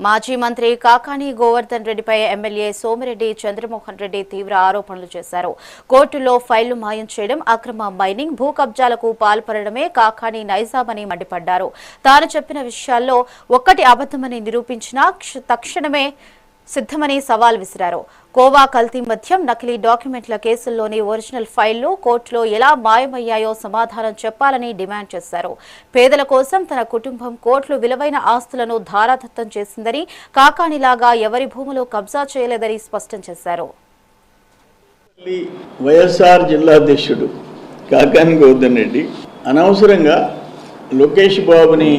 మాజీ మంత్రి కాకాని గోవర్ధన్ రెడ్డిపై ఎమ్మెల్యే సోమిరెడ్డి చంద్రమోహన్ రెడ్డి తీవ్ర ఆరోపణలు చేశారు. కోర్టులో ఫైళ్లు మాయం చేయడం, అక్రమ మైనింగ్, భూ కబ్జాలకు పాల్పడడమే కాకాని నైజామని మండిపడ్డారు. తాను చెప్పిన విషయాల్లో ఒక్కటి అబద్దమని నిరూపించినా తక్షణమే సిద్ధమని సవాల్ విసిరారు. కోవా కల్తీ మద్యం, నకిలీ డాక్యుమెంట్ల కేసుల్లోని ఒరిజినల్ ఫైళ్లు కోర్టులో ఎలా మాయమయ్యాయో సమాధానం చెప్పాలని డిమాండ్ చేశారు. పేదల కోసం తన కుటుంబం కోట్లు విలువైన ఆస్తులను ధారాదత్తం చేసిందని, కాకానిలాగా ఎవరి భూములు కబ్జా చేయలేదని స్పష్టం చేశారు. వైఎస్ఆర్ జిల్లా అధ్యక్షుడు కాకాని గోవర్ధన్ రెడ్డి అనవసరంగా లోకేష్ బాబుని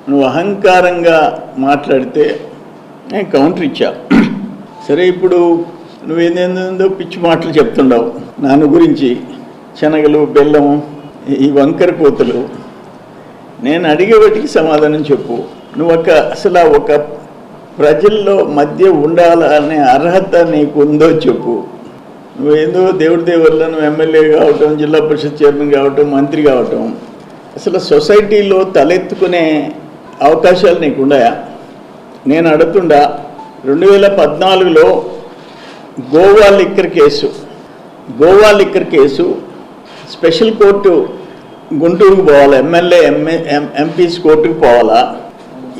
నువ్వు అహంకారంగా మాట్లాడితే నేను కౌంటర్ ఇచ్చా. సరే, ఇప్పుడు నువ్వేందేందో పిచ్చి మాటలు చెప్తుండవు నాన్న గురించి, శనగలు, బెల్లం, ఈ వంకర కోతలు. నేను అడిగే వాటికి సమాధానం చెప్పు. నువ్వు అసలు ఒక ప్రజల్లో మధ్య ఉండాలనే అర్హత నీకు ఉందో చెప్పు. నువ్వేందో దేవుడి దేవల్ల నువ్వు ఎమ్మెల్యే కావటం, జిల్లా పరిషత్ చైర్మన్ కావటం, మంత్రి కావటం, అసలు సొసైటీలో తలెత్తుకునే అవకాశాలు నీకు ఉన్నాయా? నేను అడుగుతుండా, 2014లో Goa liquor case special court గుంటూరుకు పోవాలా, ఎమ్మెల్యే ఎంపీస్ కోర్టుకు పోవాలా?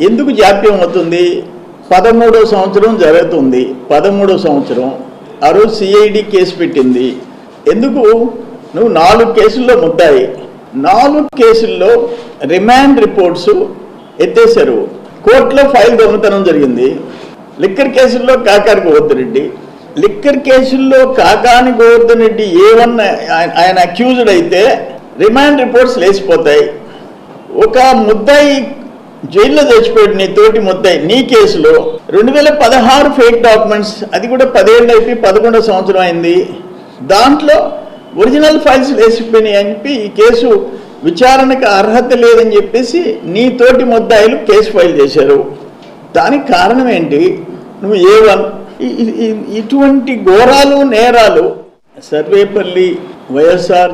ఎందుకు జాప్యం అవుతుంది? 13వ సంవత్సరం జరుగుతుంది. 13వ సంవత్సరం ఆ రోజు సిఐడి కేసు పెట్టింది. ఎందుకు? నువ్వు 4 కేసుల్లో ముద్దాయి, 4 కేసుల్లో రిమాండ్ రిపోర్ట్స్ ఎత్తేశారు. కోర్టులో ఫైల్ దొంగతనం జరిగింది. లిక్కర్ కేసుల్లో కాకాని గోవర్ధన్ రెడ్డి, లిక్కర్ కేసుల్లో కాకాని గోవర్ధన్ రెడ్డి ఏమన్నా ఆయన అక్యూజ్డ్ అయితే రిమాండ్ రిపోర్ట్స్ లేచిపోతాయి. ఒక ముద్దాయి జైల్లో తెచ్చిపోయాడు, నీ తోటి ముద్దాయి. నీ కేసులో 2016 ఫేక్ డాక్యుమెంట్స్, అది కూడా 10 ఏళ్ళు అయిపోయి 11వ సంవత్సరం అయింది. దాంట్లో ఒరిజినల్ ఫైల్స్ లేచిపోయినాయి అని చెప్పి ఈ కేసు విచారణకు అర్హత లేదని చెప్పేసి నీ తోటి ముద్దాయిలు కేసు ఫైల్ చేశారు. దానికి కారణం ఏంటి? నువ్వు ఇటువంటి ఘోరాలు, నేరాలు. సర్వేపల్లి వైఎస్ఆర్